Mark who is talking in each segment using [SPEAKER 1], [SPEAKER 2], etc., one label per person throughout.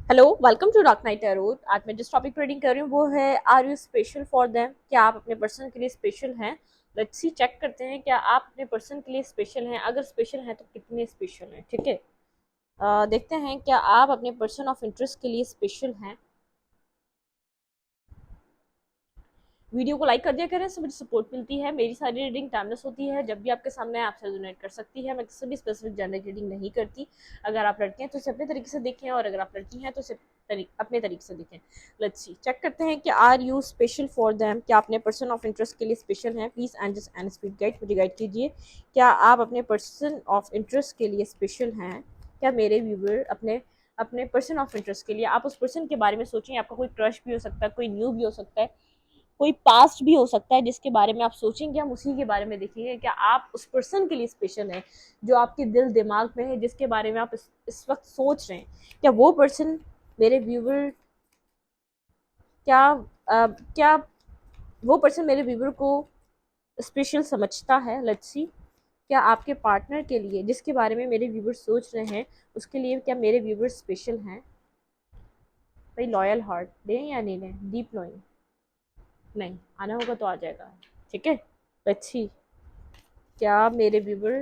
[SPEAKER 1] Hello, welcome to dark night tarot. आज मैं जिस टॉपिक पर रीडिंग कर रही हूँ वो है are you special for them. क्या आप अपने पर्सन के लिए स्पेशल हैं? लेट्स सी, चेक करते हैं क्या आप अपने पर्सन के लिए स्पेशल हैं। अगर स्पेशल हैं तो कितने स्पेशल हैं। ठीक है, देखते हैं क्या आप अपने पर्सन ऑफ इंटरेस्ट के लिए स्पेशल हैं। वीडियो को लाइक कर दिया करें, इससे मुझे सपोर्ट मिलती है। मेरी सारी रीडिंग टाइमलेस होती है, जब भी आपके सामने आपसे रेजोनेट कर सकती है। मैं किसी भी स्पेसिफिक जेंडर की रीडिंग नहीं करती। अगर आप लड़के हैं तो इसे अपने तरीके से देखें, और अगर आप लड़की हैं तो इसे अपने तरीके से देखें। लेट्स सी, चेक करते हैं कि are you special for them. क्या अपने पर्सन ऑफ इंटरेस्ट के लिए स्पेशल हैं? Please angels and spirit guide मुझे गाइड कीजिए। क्या आप अपने पर्सन ऑफ इंटरेस्ट के लिए स्पेशल हैं? क्या मेरे व्यूवर अपने अपने पर्सन ऑफ इंटरेस्ट के लिए, आप उस पर्सन के बारे में सोचें। आपका कोई क्रश भी हो सकता है, कोई न्यू भी हो सकता है, कोई पास्ट भी हो सकता है जिसके बारे में आप सोचेंगे, हम उसी के बारे में देखेंगे। क्या आप उस पर्सन के लिए स्पेशल हैं जो आपके दिल दिमाग में है, जिसके बारे में आप इस वक्त सोच रहे हैं? क्या वो पर्सन, मेरे व्यूवर, क्या क्या वो पर्सन मेरे व्यूवर को स्पेशल समझता है? लेट्स सी, क्या आपके पार्टनर के लिए, जिसके बारे में मेरे व्यूवर सोच रहे हैं, उसके लिए क्या मेरे व्यूवर स्पेशल हैं? भाई लॉयल हार्ट दें या नहीं दें? डीप नोइंग नहीं आना होगा तो आ जाएगा। ठीक है, अच्छी, क्या मेरे व्यूवर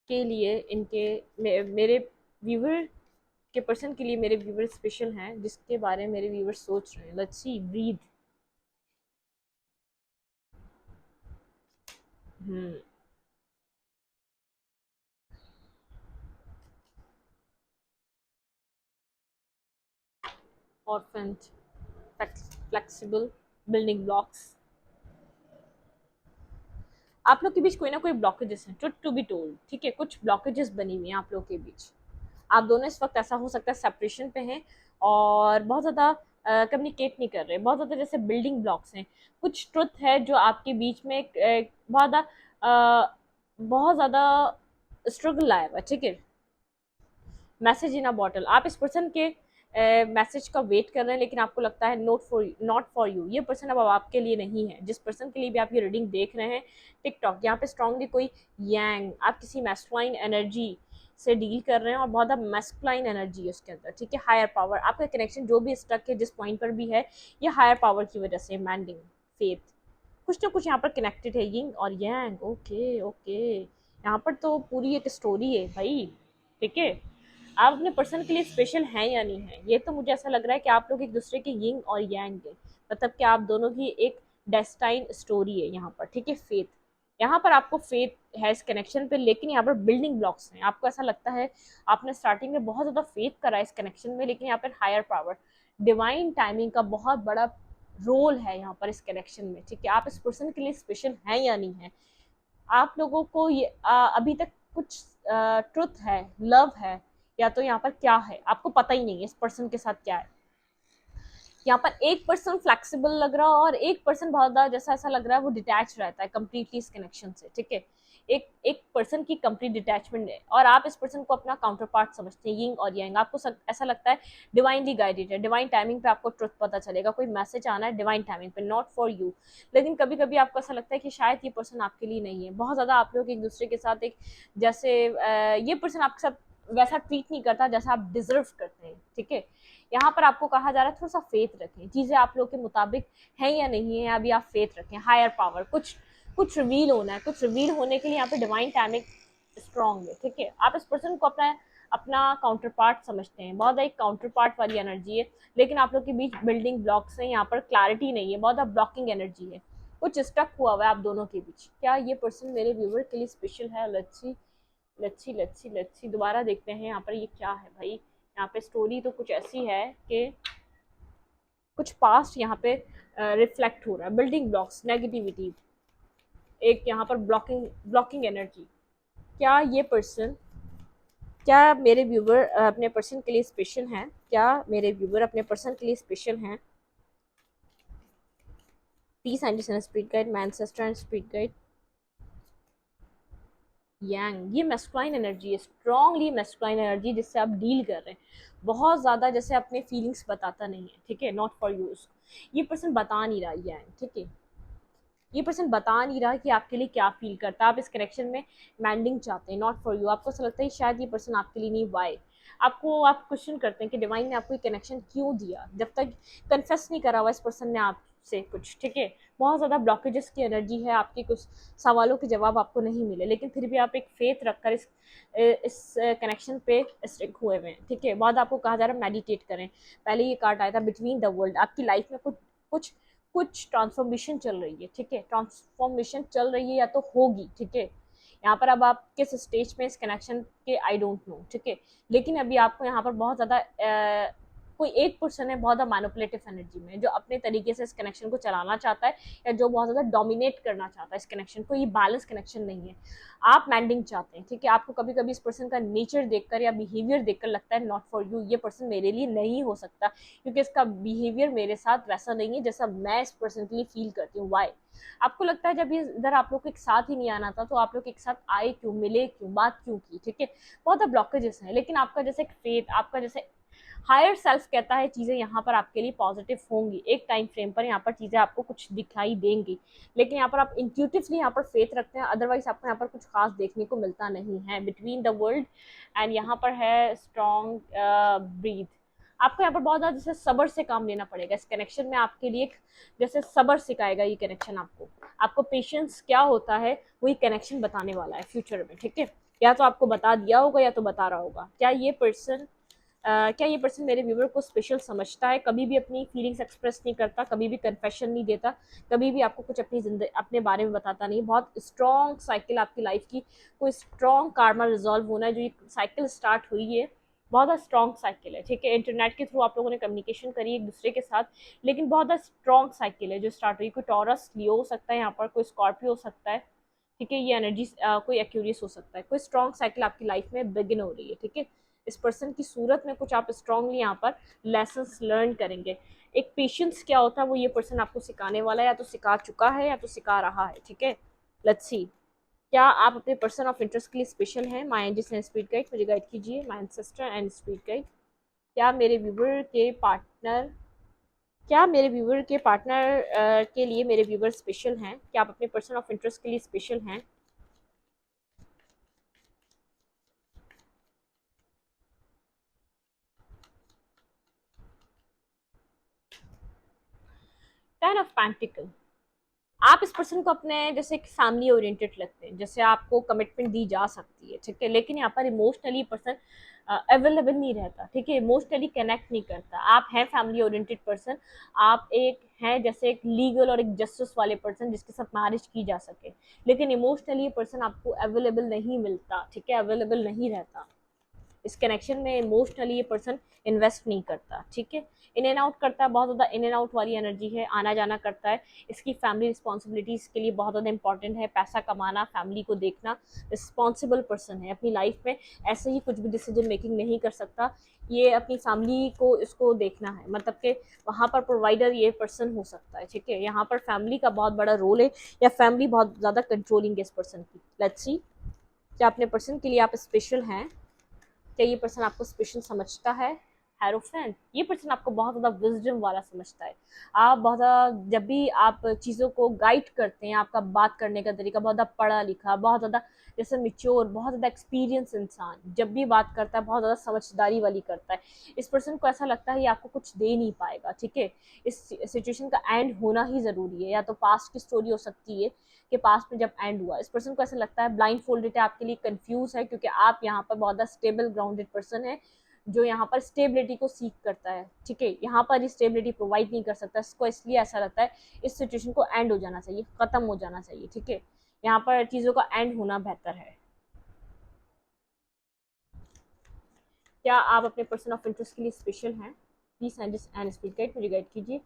[SPEAKER 1] के लिए मेरे व्यूवर के पर्सन के लिए मेरे व्यूवर स्पेशल हैं, जिसके बारे में मेरे व्यूवर सोच रहे हैं? Let's see, breathe. हम्म ऑर्फेंट, फ्लेक्सिबल, बिल्डिंग ब्लॉक्स। आप लोग के बीच कोई ना कोई ब्लॉकेजेस हैं, ट्रुथ टू बी टोल्ड। ठीक है, कुछ ब्लॉकेजेस बनी हुई हैं आप लोग के बीच। आप दोनों इस वक्त, ऐसा हो सकता है, सेपरेशन पे हैं और बहुत ज़्यादा कम्युनिकेट नहीं कर रहे, बहुत ज़्यादा जैसे बिल्डिंग ब्लॉक्स हैं। कुछ ट्रुथ है जो आपके बीच में बहुत ज़्यादा बहुत ज़्यादा स्ट्रगल आया हुआ। ठीक है, मैसेज इन अ बॉटल। आप इस पर्सन के मैसेज का वेट कर रहे हैं, लेकिन आपको लगता है नॉट फॉर यू। ये पर्सन अब आपके लिए नहीं है। जिस पर्सन के लिए भी आप ये रीडिंग देख रहे हैं, टिकटॉक, यहाँ पे स्ट्रांगली कोई यांग, आप किसी मैस्कुलाइन एनर्जी से डील कर रहे हैं और बहुत ज़्यादा मैस्कुलाइन एनर्जी है उसके अंदर। ठीक है, हायर पावर, आपका कनेक्शन जो भी स्टक है जिस पॉइंट पर भी है, ये हायर पावर की वजह से, मैंडिंग, फेथ, कुछ ना कुछ यहाँ पर कनेक्टेड है, यिंग और यांग। ओके ओके, यहाँ पर तो पूरी एक स्टोरी है भाई। ठीक है, आप अपने पर्सन के लिए स्पेशल हैं या नहीं है, ये तो मुझे ऐसा लग रहा है कि आप लोग एक दूसरे के यिंग और यांग है। मतलब कि आप दोनों की एक डेस्टाइन स्टोरी है यहाँ पर। ठीक है, फेथ, यहाँ पर आपको फेथ है इस कनेक्शन पे, लेकिन यहाँ पर बिल्डिंग ब्लॉक्स हैं। आपको ऐसा लगता है आपने स्टार्टिंग में बहुत ज़्यादा फेथ करा इस कनेक्शन में, लेकिन यहाँ पर हायर पावर, डिवाइन टाइमिंग का बहुत बड़ा रोल है यहाँ पर इस कनेक्शन में। ठीक है, आप इस पर्सन के लिए स्पेशल हैं या नहीं है? आप लोगों को ये अभी तक कुछ ट्रुथ है, लव है, या तो यहाँ पर क्या है आपको पता ही नहीं है इस पर्सन के साथ क्या है। यहाँ पर एक पर्सन फ्लेक्सिबल लग रहा है और एक पर्सन बहुत ज़्यादा, जैसा ऐसा लग रहा है वो डिटैच रहता है कम्प्लीटली इस कनेक्शन से। ठीक है, एक एक पर्सन की कंप्लीट डिटैचमेंट है, और आप इस पर्सन को अपना काउंटर पार्ट समझते हैं, यिंग और यांग। आपको ऐसा लगता है डिवाइनली गाइडेड है, डिवाइन टाइमिंग पे आपको ट्रुथ पता चलेगा, कोई मैसेज आना है डिवाइन टाइमिंग पे, नॉट फॉर यू। लेकिन कभी कभी आपको ऐसा लगता है कि शायद ये पर्सन आपके लिए नहीं है। बहुत ज़्यादा आप लोग एक दूसरे के साथ एक, जैसे ये पर्सन आपके साथ वैसा ट्रीट नहीं करता जैसा आप डिजर्व करते हैं। ठीक है, यहाँ पर आपको कहा जा रहा है थोड़ा सा फेथ रखें, चीजें आप लोग के मुताबिक हैं या नहीं है, अभी आप फेथ रखें। हायर पावर, कुछ कुछ रिवील होना है, कुछ रिवील होने के लिए यहाँ पे डिवाइन टाइमिंग स्ट्रॉन्ग है। ठीक है, आप इस पर्सन को अपना अपना काउंटर पार्ट समझते हैं, बहुत एक काउंटर पार्ट वाली एनर्जी है, लेकिन आप लोग के बीच बिल्डिंग ब्लॉक्स हैं, यहाँ पर क्लैरिटी नहीं है, बहुत ब्लॉकिंग एनर्जी है, कुछ स्टक हुआ हुआ है आप दोनों के बीच। क्या ये पर्सन मेरे व्यूवर के लिए स्पेशल है? लच्छी लच्छी लच्छी लच्छी, दोबारा देखते हैं यहाँ पर ये क्या है भाई। यहाँ पे स्टोरी तो कुछ ऐसी है कि कुछ पास्ट यहाँ पे रिफ्लेक्ट हो रहा है, बिल्डिंग ब्लॉक्स, नेगेटिविटी, एक यहाँ पर ब्लॉकिंग ब्लॉकिंग एनर्जी। क्या ये पर्सन, क्या मेरे व्यूवर अपने पर्सन के लिए स्पेशल हैं? क्या मेरे व्यूवर अपने पर्सन के लिए स्पेशल हैं? पीस एंड स्पिरिट गाइड, मैं एंसेस्टर एंड स्पिरिट गाइड, यांग, ये मैस्कुलाइन एनर्जी है, स्ट्रांगली मैस्कुलाइन एनर्जी जिससे आप डील कर रहे हैं। बहुत ज़्यादा जैसे अपने फीलिंग्स बताता नहीं है। ठीक है, नॉट फॉर यू, ये पर्सन बता नहीं रहा यांग। ठीक है, ये पर्सन बता नहीं रहा कि आपके लिए क्या फील करता है। आप इस कनेक्शन में मैंडिंग चाहते हैं, नॉट फॉर यू। आपको ऐसा लगता है शायद ये पर्सन आपके लिए नहीं, वाई? आप क्वेश्चन करते हैं कि डिवाइन ने आपको ये कनेक्शन क्यों दिया, जब तक कन्फेस नहीं करा हुआ इस पर्सन ने आपसे कुछ, ठीक है। बहुत ज़्यादा ब्लॉकेजेस की एनर्जी है, आपके कुछ सवालों के जवाब आपको नहीं मिले, लेकिन फिर भी आप एक फेथ रखकर इस कनेक्शन पे स्टिक हुए हुए हैं, ठीक है। बाद आपको कहा जा रहा है मेडिटेट करें। पहले ये कार्ड आया था बिटवीन द वर्ल्ड, आपकी लाइफ में कुछ कुछ कुछ ट्रांसफॉर्मेशन चल रही है, ठीक है। ट्रांसफॉर्मेशन चल रही है या तो होगी, ठीक है। यहाँ पर अब आप किस स्टेज में इस कनेक्शन के आई डोंट नो, ठीक है। लेकिन अभी आपको यहाँ पर बहुत ज़्यादा कोई एक पर्सन है बहुत ज़्यादा मैनिपुलेटिव एनर्जी में, जो अपने तरीके से इस कनेक्शन को चलाना चाहता है, या जो बहुत ज़्यादा डोमिनेट करना चाहता है इस कनेक्शन को। ये बैलेंस कनेक्शन नहीं है, आप मैंडिंग चाहते हैं, ठीक है। आपको कभी कभी इस पर्सन का नेचर देखकर या बिहेवियर देखकर लगता है नॉट फॉर यू, ये पर्सन मेरे लिए नहीं हो सकता, क्योंकि इसका बिहेवियर मेरे साथ वैसा नहीं है जैसा मैं इस पर्सन के लिए फील करती हूँ। वाई आपको लगता है जब ये इधर आप लोग को एक साथ ही नहीं आना था, तो आप लोग एक साथ आए क्यों, मिले क्यों, बात क्यों की, ठीक है। बहुत ब्लॉकेजेस हैं, लेकिन आपका जैसे फेथ, आपका जैसे हायर सेल्फ कहता है चीज़ें यहाँ पर आपके लिए पॉजिटिव होंगी, एक टाइम फ्रेम पर यहाँ पर चीज़ें आपको कुछ दिखाई देंगी, लेकिन यहाँ पर आप इंट्यूटिवली यहाँ पर फेथ रखते हैं, अदरवाइज आपको यहाँ पर कुछ खास देखने को मिलता नहीं है। बिटवीन द वर्ल्ड एंड यहाँ पर है स्ट्रॉन्ग ब्रीथ। आपको यहाँ पर बहुत ज़्यादा जैसे सब्र से काम लेना पड़ेगा इस कनेक्शन में, आपके लिए जैसे सब्र सिखाएगा ये कनेक्शन आपको पेशेंस क्या होता है वही कनेक्शन बताने वाला है फ्यूचर में, ठीक है। या तो आपको बता दिया होगा या तो बता रहा होगा। क्या ये पर्सन मेरे व्यूवर को स्पेशल समझता है, कभी भी अपनी फीलिंग्स एक्सप्रेस नहीं करता, कभी भी कन्फेशन नहीं देता, कभी भी आपको कुछ अपनी जिंदगी अपने बारे में बताता नहीं। बहुत स्ट्रॉन्ग साइकिल आपकी लाइफ की, कोई स्ट्रॉन्ग कार्मा रिजॉल्व होना है। जो ये साइकिल स्टार्ट हुई है बहुत ज़्यादा स्ट्रॉन्ग साइकिल है, ठीक है। इंटरनेट के थ्रू आप लोगों ने कम्युनिकेशन करी एक दूसरे के साथ, लेकिन बहुत ज़्यादा स्ट्रॉन्ग साइकिल है जो स्टार्ट हुई। कोई टॉरस लियो हो सकता है यहाँ पर, कोई स्कॉर्पियो हो सकता है, ठीक है। ये एनर्जी कोई एक्यूरियस हो सकता है। कोई स्ट्रॉन्ग साइकिल आपकी लाइफ में बिगिन हो रही है, ठीक है। इस पर्सन की सूरत में कुछ आप स्ट्रांगली यहाँ पर लेसन्स लर्न करेंगे। एक पेशेंस क्या होता है वो ये पर्सन आपको सिखाने वाला है, या तो सिखा चुका है या तो सिखा रहा है, ठीक है। लेट्स सी, क्या आप अपने पर्सन ऑफ इंटरेस्ट के लिए स्पेशल हैं? My angels and spirit guide मुझे गाइड कीजिए। My ancestor and spirit guide, क्या मेरे व्यूवर के पार्टनर क्या मेरे व्यूवर के पार्टनर के लिए मेरे व्यूवर स्पेशल हैं? क्या आप अपने पर्सन ऑफ इंटरेस्ट के लिए स्पेशल हैं? टेन ऑफ पेंटिकल, आप इस पर्सन को अपने जैसे एक फैमिली ओरिएंटेड लगते हैं, जैसे आपको कमिटमेंट दी जा सकती है, ठीक है। लेकिन यहाँ पर इमोशनली पर्सन अवेलेबल नहीं रहता, ठीक है। इमोशनली कनेक्ट नहीं करता। आप हैं फैमिली ओरिएंटेड पर्सन, आप एक हैं जैसे एक लीगल और एक जस्टिस वाले पर्सन जिसके साथ मैरिज की जा सके, लेकिन इमोशनली पर्सन आपको अवेलेबल नहीं मिलता, ठीक है, अवेलेबल नहीं रहता। इस कनेक्शन में इमोशनली ये पर्सन इन्वेस्ट नहीं करता, ठीक है। इन एंड आउट करता है, बहुत ज़्यादा इन एंड आउट वाली एनर्जी है, आना जाना करता है। इसकी फैमिली रिस्पॉन्सिबिलिटीज़ के लिए बहुत ज़्यादा इंपॉर्टेंट है, पैसा कमाना, फैमिली को देखना। रिस्पॉन्सिबल पर्सन है अपनी लाइफ में, ऐसे ही कुछ भी डिसीजन मेकिंग नहीं कर सकता। ये अपनी फैमिली को इसको देखना है, मतलब कि वहाँ पर प्रोवाइडर ये पर्सन हो सकता है, ठीक है। यहाँ पर फैमिली का बहुत बड़ा रोल है, या फैमिली बहुत ज़्यादा कंट्रोलिंग है इस पर्सन की। लेट्स सी, क्या अपने पर्सन के लिए आप स्पेशल हैं? क्या ये पर्सन आपको स्पेशल समझता है? हेरोफेंट, ये पर्सन आपको बहुत ज़्यादा विजडम वाला समझता है। आप बहुत ज़्यादा जब भी आप चीज़ों को गाइड करते हैं, आपका बात करने का तरीका बहुत ज़्यादा पढ़ा लिखा, बहुत ज़्यादा जैसे मिच्योर, बहुत ज़्यादा एक्सपीरियंस इंसान जब भी बात करता है बहुत ज़्यादा समझदारी वाली करता है। इस पर्सन को ऐसा लगता है ये आपको कुछ दे नहीं पाएगा, ठीक है। इस सिचुएशन का एंड होना ही ज़रूरी है, या तो पास्ट की स्टोरी हो सकती है कि पास्ट में जब एंड हुआ। इस पर्सन को ऐसा लगता है ब्लाइंड फोल्डेड है, आपके लिए कंफ्यूज है, क्योंकि आप यहाँ पर बहुत ज़्यादा स्टेबल ग्राउंडेड पर्सन है, जो यहाँ पर स्टेबिलिटी को सीख करता है, ठीक है। यहाँ पर स्टेबिलिटी प्रोवाइड नहीं कर सकता, इसको इसलिए ऐसा लगता है इस सिचुएशन को एंड हो जाना चाहिए, खत्म हो जाना चाहिए, ठीक है। यहाँ पर चीज़ों का एंड होना बेहतर है। क्या आप अपने पर्सन ऑफ इंटरेस्ट के लिए स्पेशल हैं? प्लीज एंड स्पीक गाइड मुझे गाइड कीजिए।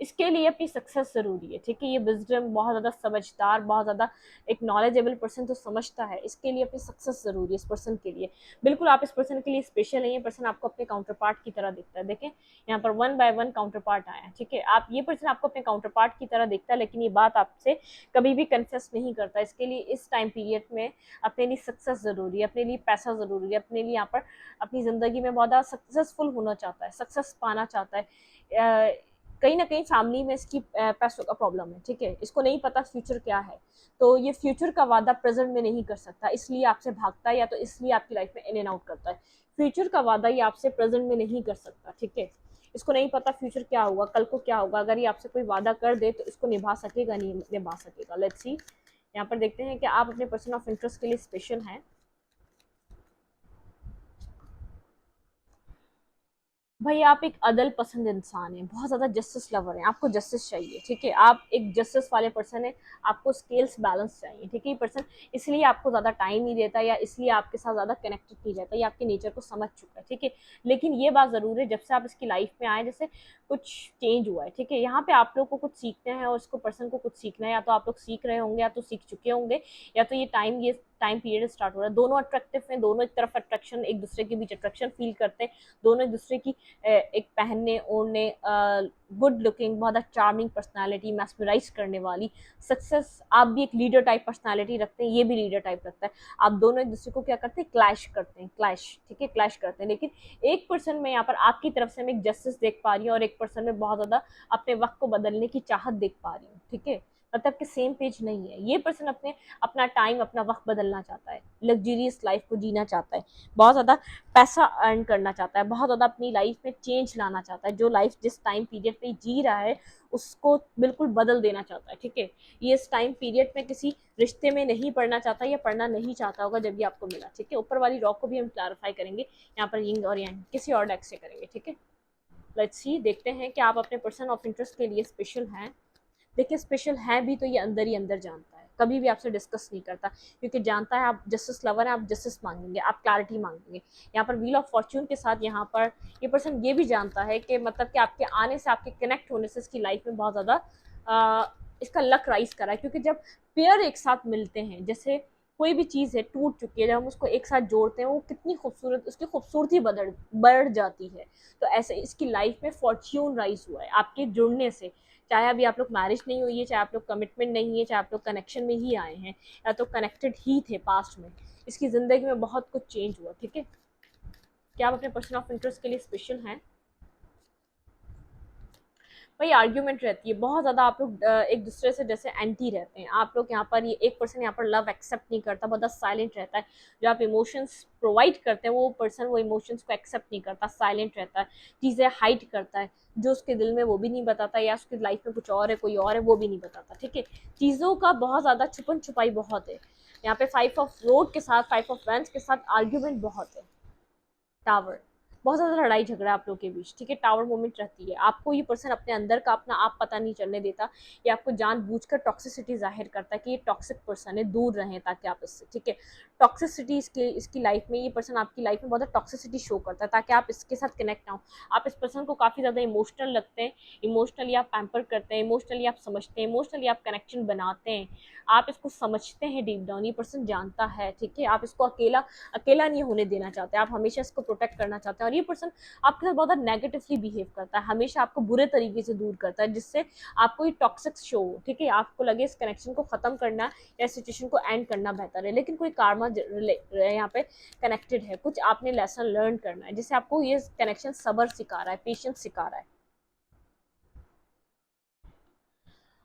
[SPEAKER 1] इसके लिए अपनी सक्सेस ज़रूरी है, ठीक है। ये विजडम, बहुत ज़्यादा समझदार, बहुत ज़्यादा एक नॉलेजेबल पर्सन तो समझता है, इसके लिए अपनी सक्सेस ज़रूरी है इस पर्सन के लिए। बिल्कुल आप इस पर्सन के लिए स्पेशल नहीं है, पर्सन आपको अपने काउंटर पार्ट की तरह देखता है। देखें यहाँ पर 1 बाय 1 काउंटर पार्ट आया है, ठीक है। आप ये पर्सन आपको अपने काउंटर पार्ट की तरह देखता है, लेकिन ये बात आपसे कभी भी कन्फेस नहीं करता। इसके लिए इस टाइम पीरियड में अपने लिए सक्सेस ज़रूरी है, अपने लिए पैसा ज़रूरी है, अपने लिए यहाँ पर अपनी ज़िंदगी में बहुत ज़्यादा सक्सेसफुल होना चाहता है, सक्सेस पाना चाहता है। कहीं ना कहीं फैमिली में इसकी पैसों का प्रॉब्लम है, ठीक है, इसको नहीं पता फ्यूचर क्या है, तो ये फ्यूचर का वादा प्रेजेंट में नहीं कर सकता, इसलिए आपसे भागता है, या तो इसलिए आपकी लाइफ में इन एंड आउट करता है। फ्यूचर का वादा ये आपसे प्रेजेंट में नहीं कर सकता, ठीक है, इसको नहीं पता फ्यूचर क्या होगा, कल को क्या होगा, अगर ये आपसे कोई वादा कर दे तो इसको निभा सकेगा नहीं निभा सकेगा। लेट्स सी, यहाँ पर देखते हैं कि आप अपने पर्सन ऑफ इंटरेस्ट के लिए स्पेशल हैं। भाई आप एक अदल पसंद इंसान हैं, बहुत ज़्यादा जस्टिस लवर हैं, आपको जस्टिस चाहिए, ठीक है, आप एक जस्टिस वाले पर्सन हैं, आपको स्केल्स बैलेंस चाहिए, ठीक है, ये पर्सन इसलिए आपको ज़्यादा टाइम नहीं देता या इसलिए आपके साथ ज़्यादा कनेक्टेड नहीं रहता, ये आपके नेचर को समझ चुका है, ठीक है। लेकिन ये बात ज़रूर है, जब से आप इसकी लाइफ में आए जैसे कुछ चेंज हुआ है, ठीक है, यहाँ पे आप लोग को कुछ सीखना है और इसको पर्सन को कुछ सीखना है, या तो आप लोग सीख रहे होंगे या तो सीख चुके होंगे, या तो ये टाइम पीरियड स्टार्ट हो रहा है, दोनों अट्रैक्टिव हैं, दोनों एक तरफ अट्रैक्शन, एक दूसरे के बीच अट्रैक्शन फील करते हैं, दोनों एक दूसरे की एक पहनने ओढ़ने, गुड लुकिंग, बहुत चार्मिंग पर्सनालिटी, मैस्मराइज करने वाली, सक्सेस, आप भी एक लीडर टाइप पर्सनालिटी रखते हैं, ये भी लीडर टाइप रखता है, आप दोनों एक दूसरे को क्या करते हैं, क्लैश करते हैं, क्लैश, ठीक है, क्लैश करते हैं। लेकिन एक पर्सन में यहाँ पर आपकी तरफ से मैं एक जस्टिस देख पा रही हूँ और एक पर्सन में बहुत ज़्यादा अपने वक्त को बदलने की चाहत देख पा रही हूँ, ठीक है, मतलब कि सेम पेज नहीं है, ये पर्सन अपना टाइम अपना वक्त बदलना चाहता है, लग्जरियस लाइफ को जीना चाहता है, बहुत ज़्यादा पैसा अर्न करना चाहता है, बहुत ज़्यादा अपनी लाइफ में चेंज लाना चाहता है, जो लाइफ जिस टाइम पीरियड पे जी रहा है उसको बिल्कुल बदल देना चाहता है, ठीक है, ये इस टाइम पीरियड में किसी रिश्ते में नहीं पढ़ना चाहता या पढ़ना नहीं चाहता होगा जब ये आपको मिला, ठीक है। ऊपर वाली रॉक को भी हम क्लैरिफाई करेंगे यहाँ पर, यिंग और यांग किसी और डेक से करेंगे, ठीक है। लेट्स सी, देखते हैं कि आप अपने पर्सन ऑफ इंटरेस्ट के लिए स्पेशल हैं। देखिए स्पेशल है भी तो ये अंदर ही अंदर जानता है, कभी भी आपसे डिस्कस नहीं करता, क्योंकि जानता है आप जस्टिस लवर हैं, आप जस्टिस मांगेंगे, आप क्लैरिटी मांगेंगे। यहाँ पर व्हील ऑफ फॉर्च्यून के साथ यहाँ पर ये पर्सन ये भी जानता है कि मतलब कि आपके आने से, आपके कनेक्ट होने से इसकी लाइफ में बहुत ज़्यादा इसका लक राइज करा है, क्योंकि जब पेयर एक साथ मिलते हैं, जैसे कोई भी चीज़ है टूट चुकी है, जब हम उसको एक साथ जोड़ते हैं वो कितनी खूबसूरत, उसकी खूबसूरती बढ़ जाती है, तो ऐसे इसकी लाइफ में फॉर्च्यून राइज हुआ है आपके जुड़ने से, चाहे अभी आप लोग मैरिज नहीं हुई है, चाहे आप लोग कमिटमेंट नहीं है, चाहे आप लोग कनेक्शन में ही आए हैं, या तो कनेक्टेड ही थे पास्ट में, इसकी ज़िंदगी में बहुत कुछ चेंज हुआ, ठीक है। क्या आप अपने पर्सन ऑफ इंटरेस्ट के लिए स्पेशल हैं? भाई आर्ग्यूमेंट रहती है बहुत ज़्यादा, आप लोग एक दूसरे से जैसे एंटी रहते हैं, आप लोग यहाँ पर, ये एक पर्सन यहाँ पर लव एक्सेप्ट नहीं करता, बहुत साइलेंट रहता है, जो आप इमोशंस प्रोवाइड करते हैं वो पर्सन वो इमोशंस को एक्सेप्ट नहीं करता, साइलेंट रहता है, चीज़ें हाइड करता है, जो उसके दिल में वो भी नहीं बताता, या उसकी लाइफ में कुछ और है, कोई और है, वो भी नहीं बताता, ठीक है, चीज़ों का बहुत ज़्यादा छुपन छुपाई बहुत है। यहाँ पे 5 ऑफ रोड के साथ, 5 ऑफ वैंस के साथ आर्ग्यूमेंट बहुत है। टावर, बहुत ज़्यादा लड़ाई झगड़ा आप लोग के बीच, ठीक है, टावर मोमेंट रहती है, आपको ये पर्सन अपने अंदर का अपना आप पता नहीं चलने देता, ये आपको जानबूझकर टॉक्सिसिटी जाहिर करता है कि ये टॉक्सिक पर्सन है, दूर रहें ताकि आप इससे, ठीक है, टॉक्सिसिटी इसकी लाइफ में, ये पर्सन आपकी लाइफ में बहुत टॉक्सिसिटी शो करता है ताकि आप इसके साथ कनेक्ट ना हो, आप इस पर्सन को काफ़ी ज़्यादा इमोशनल लगते हैं, इमोशनली आप पैम्पर करते हैं, इमोशनली आप समझते हैं, इमोशनली आप कनेक्शन बनाते हैं, आप इसको समझते हैं डीप डाउन, ये पर्सन जानता है, ठीक है, आप इसको अकेला अकेला नहीं होने देना चाहते, आप हमेशा इसको प्रोटेक्ट करना चाहते हैं, और ये पर्सन आपके साथ बहुत नेगेटिवली बिहेव करता है, हमेशा आपको बुरे तरीके से दूर करता है, जिससे आपको ये टॉक्सिक शो हो, ठीक है, आपको लगे इस कनेक्शन को खत्म करना या सिचुएशन को एंड करना बेहतर है, लेकिन कोई कार्मा यहाँ पे कनेक्टेड है, कुछ आपने लेसन लर्न करना है, जिससे आपको ये कनेक्शन सब्र सिखा रहा है, पेशेंस सिखा रहा है,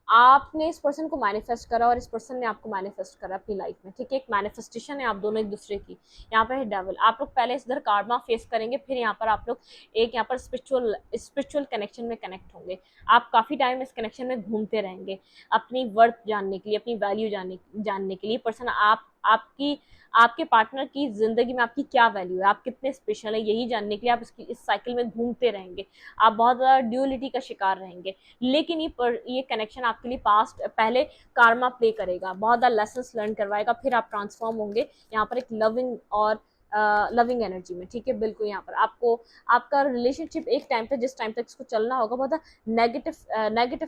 [SPEAKER 1] आपने इस पर्सन को मैनिफेस्ट करा और इस पर्सन ने आपको मैनिफेस्ट करा अपनी लाइफ में, ठीक है, एक मैनिफेस्टेशन है आप दोनों एक दूसरे की। यहाँ पर है डेविल, आप लोग पहले इधर कार्मा फेस करेंगे, फिर यहाँ पर आप लोग एक यहाँ पर स्पिरिचुअल कनेक्शन में कनेक्ट होंगे, आप काफ़ी टाइम इस कनेक्शन में घूमते रहेंगे, अपनी वर्थ जानने के लिए, अपनी वैल्यू जानने के लिए, पर्सन आपकी आपके पार्टनर की ज़िंदगी में आपकी क्या वैल्यू है, आप कितने स्पेशल है, यही जानने के लिए आप इस साइकिल में घूमते रहेंगे, आप बहुत ज़्यादा ड्यूअलिटी का शिकार रहेंगे, लेकिन ये कनेक्शन आपके लिए पास्ट पहले कार्मा प्ले करेगा, बहुत ज़्यादा लेसन्स लर्न करवाएगा, फिर आप ट्रांसफॉर्म होंगे यहाँ पर एक लविंग और लविंग एनर्जी में, ठीक है, बिल्कुल यहाँ पर आपको आपका रिलेशनशिप एक टाइम पे, जिस टाइम तक इसको चलना होगा, बहुत नेगेटिव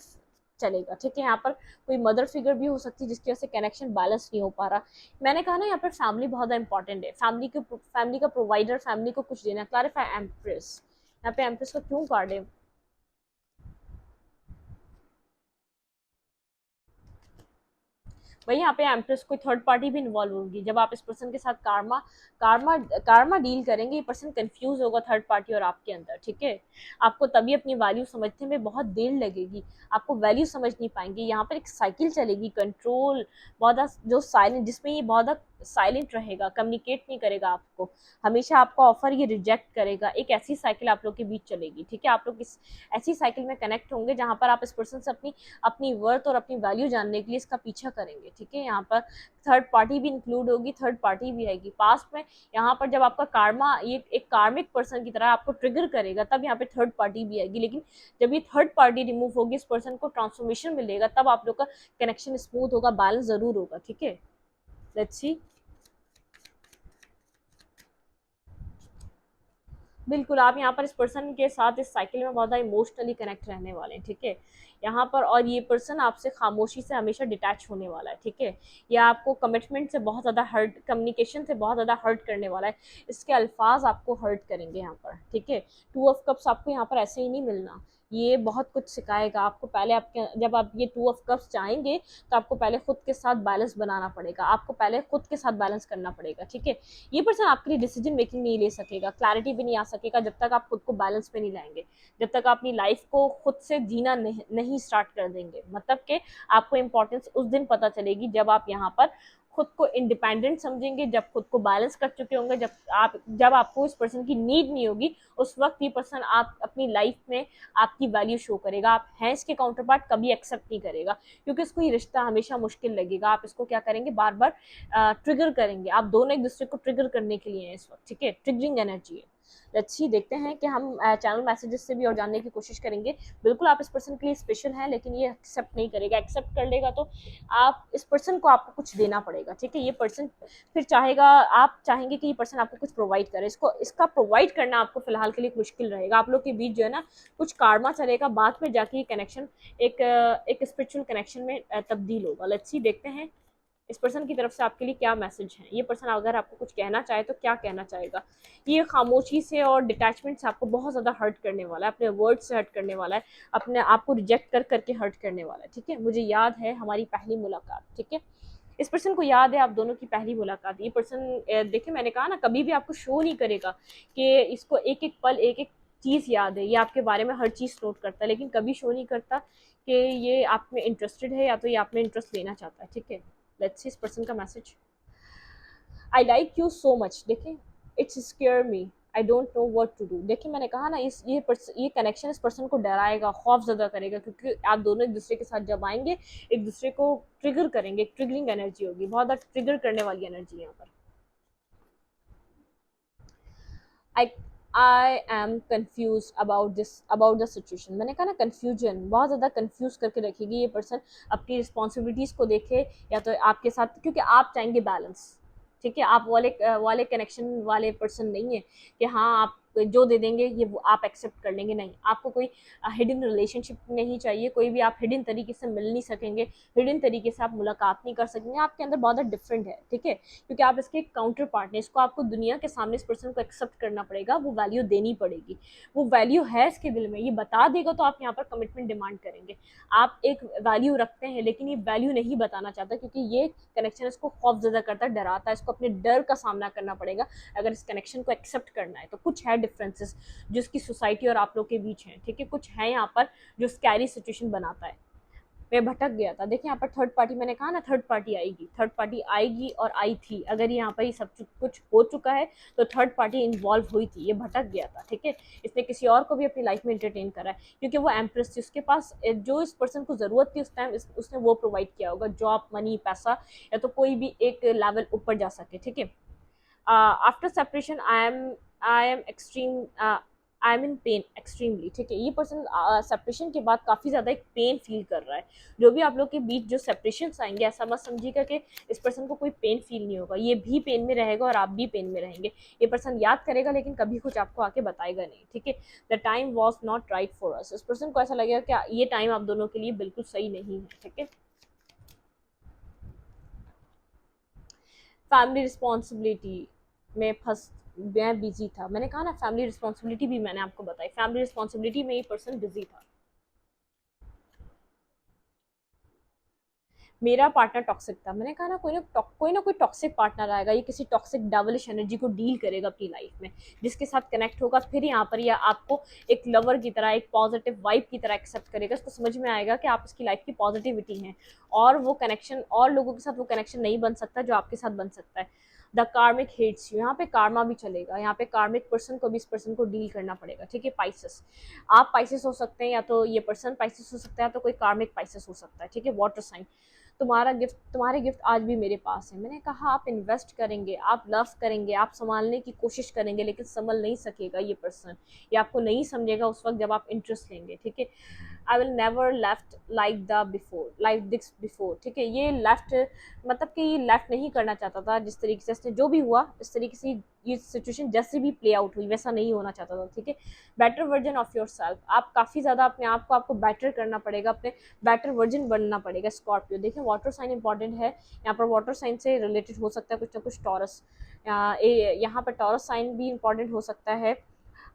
[SPEAKER 1] चलेगा, ठीक है, यहाँ पर कोई मदर फिगर भी हो सकती है जिसकी वजह से कनेक्शन बैलेंस नहीं हो पा रहा। मैंने कहा ना यहाँ पर फैमिली बहुत इंपॉर्टेंट है, फैमिली का प्रोवाइडर, फैमिली को कुछ देना, क्लैरिफाई एम्प्रेस, यहाँ पे एम्प्रेस का क्यों कार्ड है, वही यहाँ पे एम्प्रेस कोई थर्ड पार्टी भी इन्वॉल्व होगी। जब आप इस पर्सन के साथ कार्मा कार्मा कार्मा डील करेंगे, ये पर्सन कंफ्यूज होगा थर्ड पार्टी और आपके अंदर, ठीक है। आपको तभी अपनी वैल्यू समझने में बहुत देर लगेगी, आपको वैल्यू समझ नहीं पाएंगे। यहाँ पर एक साइकिल चलेगी, कंट्रोल बहुत जो साइलेंट, जिसमें ये बहुत साइलेंट रहेगा, कम्युनिकेट नहीं करेगा आपको, हमेशा आपका ऑफर ये रिजेक्ट करेगा। एक ऐसी साइकिल आप लोग के बीच चलेगी, ठीक है। आप लोग इस ऐसी साइकिल में कनेक्ट होंगे जहां पर आप इस पर्सन से अपनी अपनी वर्थ और अपनी वैल्यू जानने के लिए इसका पीछा करेंगे, ठीक है। यहाँ पर थर्ड पार्टी भी इंक्लूड होगी, थर्ड पार्टी भी आएगी पास्ट में। यहाँ पर जब आपका कार्मा ये एक कार्मिक पर्सन की तरह आपको ट्रिगर करेगा, तब यहाँ पे थर्ड पार्टी भी आएगी। लेकिन जब ये थर्ड पार्टी रिमूव होगी, इस पर्सन को ट्रांसफॉर्मेशन मिलेगा, तब आप लोग का कनेक्शन स्मूथ होगा, बैलेंस जरूर होगा, ठीक है। Let's see. बिल्कुल, आप यहाँ पर इस पर्सन के साथ इस साइकिल में बहुत ज़्यादा इमोशनली कनेक्ट रहने वाले हैं, ठीक है। यहाँ पर और ये पर्सन आपसे खामोशी से हमेशा डिटैच होने वाला है, ठीक है। या आपको कमिटमेंट से बहुत ज़्यादा हर्ट, कम्युनिकेशन से बहुत ज़्यादा हर्ट करने वाला है। इसके अल्फाज आपको हर्ट करेंगे यहाँ पर, ठीक है। टू ऑफ कप्स आपको यहाँ पर ऐसे ही नहीं मिलना, ये बहुत कुछ सिखाएगा आपको। पहले आपके जब आप ये टू ऑफ कप्स चाहेंगे, तो आपको पहले खुद के साथ बैलेंस बनाना पड़ेगा, आपको पहले खुद के साथ बैलेंस करना पड़ेगा, ठीक है। ये पर्सन आपके लिए डिसीजन मेकिंग नहीं ले सकेगा, क्लैरिटी भी नहीं आ सकेगा जब तक आप खुद को बैलेंस पे नहीं लाएंगे, जब तक आप अपनी लाइफ को खुद से जीना नहीं स्टार्ट कर देंगे। मतलब कि आपको इंपॉर्टेंस उस दिन पता चलेगी जब आप यहाँ पर खुद को इंडिपेंडेंट समझेंगे, जब खुद को बैलेंस कर चुके होंगे, जब आपको इस पर्सन की नीड नहीं होगी, उस वक्त ये पर्सन आप अपनी लाइफ में आपकी वैल्यू शो करेगा। आप हैं इसके काउंटर पार्ट कभी एक्सेप्ट नहीं करेगा, क्योंकि इसको ये रिश्ता हमेशा मुश्किल लगेगा। आप इसको क्या करेंगे, बार बार ट्रिगर करेंगे। आप दोनों एक दूसरे को ट्रिगर करने के लिए हैं इस वक्त, ठीक है। ट्रिगरिंग एनर्जी है। लेट्स सी, देखते हैं कि हम चैनल मैसेजेस से भी और जानने की कोशिश करेंगे। बिल्कुल आप इस पर्सन के लिए स्पेशल हैं, लेकिन ये एक्सेप्ट नहीं करेगा। एक्सेप्ट कर लेगा तो आप इस पर्सन को आपको कुछ देना पड़ेगा, ठीक है। ये पर्सन फिर चाहेगा, आप चाहेंगे कि ये पर्सन आपको कुछ प्रोवाइड करे, इसको इसका प्रोवाइड करना आपको फिलहाल के लिए मुश्किल रहेगा। आप लोग के बीच जो है ना कुछ कार्मा चलेगा, बाद में जाके ये कनेक्शन एक स्पिरिचुअल कनेक्शन में तब्दील होगा। लेट्स सी, देखते हैं इस पर्सन की तरफ से आपके लिए क्या मैसेज है। ये पर्सन अगर आपको कुछ कहना चाहे तो क्या कहना चाहेगा। ये खामोशी से और डिटैचमेंट से आपको बहुत ज़्यादा हर्ट करने वाला है, अपने वर्ड से हर्ट करने वाला है, अपने आप को रिजेक्ट कर करके हर्ट करने वाला है, ठीक है। मुझे याद है हमारी पहली मुलाकात, ठीक है। इस पर्सन को याद है आप दोनों की पहली मुलाकात। ये पर्सन देखिए, मैंने कहा ना, कभी भी आपको शो नहीं करेगा कि इसको एक एक पल एक एक चीज़ याद है। ये आपके बारे में हर चीज़ नोट करता है, लेकिन कभी शो नहीं करता कि ये आप में इंटरेस्टेड है या तो ये आप में इंटरेस्ट लेना चाहता है, ठीक है। लेट्स सी इस पर्सन का message. I like you so much. देखें, it's scare me, I don't know what to do. देखिए, मैंने कहा ना, ये कनेक्शन इस पर्सन को डराएगा, खौफ ज़्यादा करेगा, क्योंकि आप दोनों एक दूसरे के साथ जब आएंगे, एक दूसरे को ट्रिगर करेंगे। एक ट्रिगरिंग एनर्जी होगी, बहुत ज़्यादा ट्रिगर करने वाली एनर्जी यहाँ पर। I I am confuse about the situation. मैंने कहा ना, कन्फ्यूजन बहुत ज़्यादा कन्फ्यूज करके रखेगी ये पर्सन। अपनी रिस्पॉन्सिबिलिटीज़ को देखे या तो आपके साथ, क्योंकि आप चाहेंगे बैलेंस, ठीक है। आप वाले कनेक्शन वाले पर्सन नहीं है कि हाँ आप जो दे देंगे ये वो आप एक्सेप्ट कर लेंगे। नहीं, आपको कोई हिडन रिलेशनशिप नहीं चाहिए, कोई भी आप हिडन तरीके से मिल नहीं सकेंगे, हिडन तरीके से आप मुलाकात नहीं कर सकेंगे। आपके अंदर बहुत ज़्यादा डिफरेंट है, ठीक है, क्योंकि आप इसके काउंटर पार्ट हैं। इसको आपको दुनिया के सामने इस पर्सन को एक्सेप्ट करना पड़ेगा, वो वैल्यू देनी पड़ेगी। वो वैल्यू है इसके दिल में, ये बता देगा तो आप यहाँ पर कमिटमेंट डिमांड करेंगे। आप एक वैल्यू रखते हैं, लेकिन ये वैल्यू नहीं बताना चाहता, क्योंकि ये कनेक्शन इसको खौफ ज़्यादा करता है, डराता है। इसको अपने डर का सामना करना पड़ेगा अगर इस कनेक्शन को एक्सेप्ट करना है। तो कुछ है डिफरेंसेस जो इसकी सोसाइटी और आप लोग के बीच हैं, ठीक है। कुछ है यहाँ पर जो स्कैरी सिचुएशन बनाता है। मैं भटक गया था। देखिए, यहाँ पर थर्ड पार्टी, मैंने कहा ना थर्ड पार्टी आएगी, थर्ड पार्टी आएगी और आई थी। अगर यहाँ पर ये सब कुछ हो चुका है तो थर्ड पार्टी इन्वॉल्व हुई थी, ये भटक गया था, ठीक है। इसने किसी और को भी अपनी लाइफ में एंटरटेन करा है, क्योंकि वो एम्प्रेस थी, उसके पास जो इस पर्सन को ज़रूरत थी उस टाइम उसने वो प्रोवाइड किया होगा, जॉब, मनी, पैसा, या तो कोई भी एक लेवल ऊपर जा सके, ठीक है। After separation I am extreme I am in pen extremely, ठीक है। ये पर्सन सेपरेशन के बाद काफ़ी ज़्यादा एक पेन फील कर रहा है। जो भी आप लोग के बीच जो सेपरेशन आएंगे, ऐसा मत समझिएगा कि इस पर्सन को कोई पेन फील नहीं होगा। ये भी पेन में रहेगा और आप भी पेन में रहेंगे। ये पर्सन याद करेगा, लेकिन कभी कुछ आपको आके बताएगा नहीं, ठीक है। The time was not right for us. इस पर्सन को ऐसा लगेगा कि ये टाइम आप दोनों के लिए बिल्कुल सही नहीं है, ठीक है। फैमिली रिस्पॉन्सिबिलिटी में मैं बिजी था। मैंने कहा ना, फैमिली रिस्पॉन्सिबिलिटी भी मैंने आपको बताई। फैमिली रिस्पॉन्सिबिलिटी में ये पर्सन बिजी था। मेरा पार्टनर टॉक्सिक था, मैंने कहा ना कोई ना कोई टॉक्सिक पार्टनर आएगा, ये किसी टॉक्सिक डेविलिश एनर्जी को डील करेगा अपनी लाइफ में, जिसके साथ कनेक्ट होगा, फिर यहाँ पर या आपको एक लवर की तरह, एक पॉजिटिव वाइब की तरह एक्सेप्ट करेगा। इसको समझ में आएगा कि आप इसकी लाइफ की पॉजिटिविटी हैं, और वो कनेक्शन और लोगों के साथ वो कनेक्शन नहीं बन सकता जो आपके साथ बन सकता है। द कार्मिक हेट्स यू, यहाँ पे कार्मा भी चलेगा, यहाँ पे कार्मिक पर्सन को भी इस पर्सन को डील करना पड़ेगा, ठीक है। पाइसेस, आप पाइसेस हो सकते हैं, या तो ये पर्सन पाइसेस हो सकता है, या तो कोई कार्मिक पाइसेस हो सकता है, ठीक है। वाटर साइन, तुम्हारे गिफ्ट आज भी मेरे पास है। मैंने कहा आप इन्वेस्ट करेंगे, आप लव करेंगे, आप संभालने की कोशिश करेंगे, लेकिन संभल नहीं सकेगा ये पर्सन, ये आपको नहीं समझेगा उस वक्त जब आप इंटरेस्ट लेंगे, ठीक है। I will never left like this before, ठीक है। ये लेफ्ट मतलब कि ये लेफ्ट नहीं करना चाहता था, जिस तरीके से जो भी हुआ, इस तरीके से ये सिचुएशन जैसे भी प्ले आउट हुई वैसा नहीं होना चाहता था, ठीक है। Better version of your self, आप काफ़ी ज़्यादा अपने आप को आपको बेटर करना पड़ेगा, अपने बेटर वर्जन बनना पड़ेगा। स्कॉर्पियो, देखिए वाटर साइन इंपॉर्टेंट है यहाँ पर, वाटर साइन से रिलेटेड हो सकता है कुछ ना कुछ टॉरस, यहाँ पर टॉरस साइन भी इंपॉर्टेंट हो सकता है।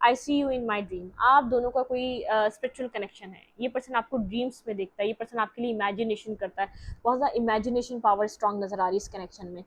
[SPEAKER 1] आई सी यू इन माई ड्रीम, आप दोनों का कोई स्पिरिचुअल कनेक्शन है, ये पर्सन आपको ड्रीम्स में देखता है, ये पर्सन आपके लिए इमेजिनेशन करता है, बहुत ज़्यादा इमेजिनेशन पावर स्ट्रांग नज़र आ रही है इस कनेक्शन में।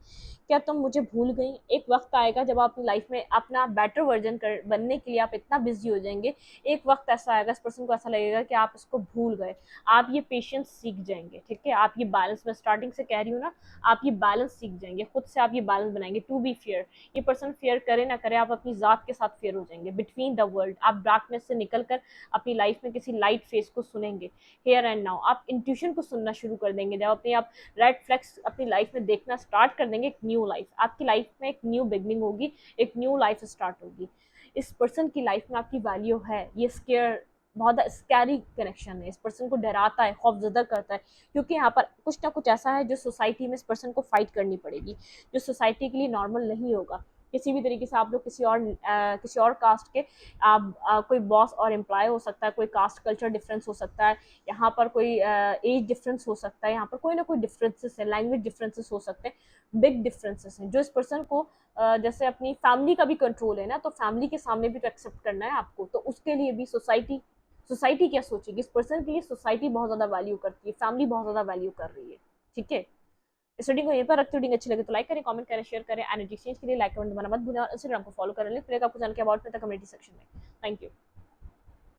[SPEAKER 1] क्या तुम मुझे भूल गई? एक वक्त आएगा जब आप अपनी लाइफ में अपना बेटर वर्जन बनने के लिए आप इतना बिजी हो जाएंगे, एक वक्त ऐसा आएगा इस पर्सन को ऐसा लगेगा कि आप इसको भूल गए, आप ये पेशेंस सीख जाएंगे, ठीक है। आप ये बैलेंस, मैं स्टार्टिंग से कह रही हूँ ना, आप ये बैलेंस सीख जाएंगे, खुद से आप ये बैलेंस बनाएंगे। टू बी फेयर, ये पर्सन फेयर करे ना करे, आप अपनी ज़ात के साथ फेयर हो जाएंगे। बिटवीन द वर्ल्ड, आप डार्कनेस से निकल कर अपनी लाइफ में किसी लाइट फेस को सुनेंगे। हेयर एंड नाउ, आप इंट्यूशन को सुनना शुरू कर देंगे। जब अपने आप रेड फ्लैग्स अपनी लाइफ में देखना स्टार्ट कर देंगे, एक न्यू लाइफ आपकी लाइफ में, एक न्यू बिगनिंग होगी, एक न्यू लाइफ स्टार्ट होगी। इस पर्सन की लाइफ में आपकी वैल्यू है, ये स्केयर, बहुत स्कैरी कनेक्शन है, इस पर्सन को डराता है, खौफजदा करता है, क्योंकि यहाँ पर कुछ ना कुछ ऐसा है जो सोसाइटी में इस पर्सन को फाइट करनी पड़ेगी, जो सोसाइटी के लिए नॉर्मल नहीं होगा। किसी भी तरीके से आप लोग किसी और कास्ट के, आप कोई बॉस और एम्प्लॉय हो सकता है, कोई कास्ट कल्चर डिफरेंस हो सकता है, यहाँ पर कोई एज डिफरेंस हो सकता है, यहाँ पर कोई ना कोई डिफरेंसेस है, लैंग्वेज डिफरेंसेस हो सकते हैं, बिग डिफरेंसेस हैं जो इस पर्सन को जैसे अपनी फैमिली का भी कंट्रोल है ना, तो फैमिली के सामने भी तो एक्सेप्ट करना है आपको, तो उसके लिए भी सोसाइटी क्या सोचेगी? इस पर्सन के लिए सोसाइटी बहुत ज़्यादा वैल्यू करती है, फैमिली बहुत ज़्यादा वैल्यू कर रही है, ठीक है। इस वीडियो को यहीं पर रखते, वीडियो अच्छी लगे तो लाइक करें, कमेंट करें, शेयर करें। एनर्जी एक्सचेंज के लिए लाइक कमेंट बनाना मत भूलें, और इंस्टाग्राम को फॉलो करें, लिंक मिलेगा आपको जानने के अबाउट में कम्युनिटी सेक्शन में। Thank you.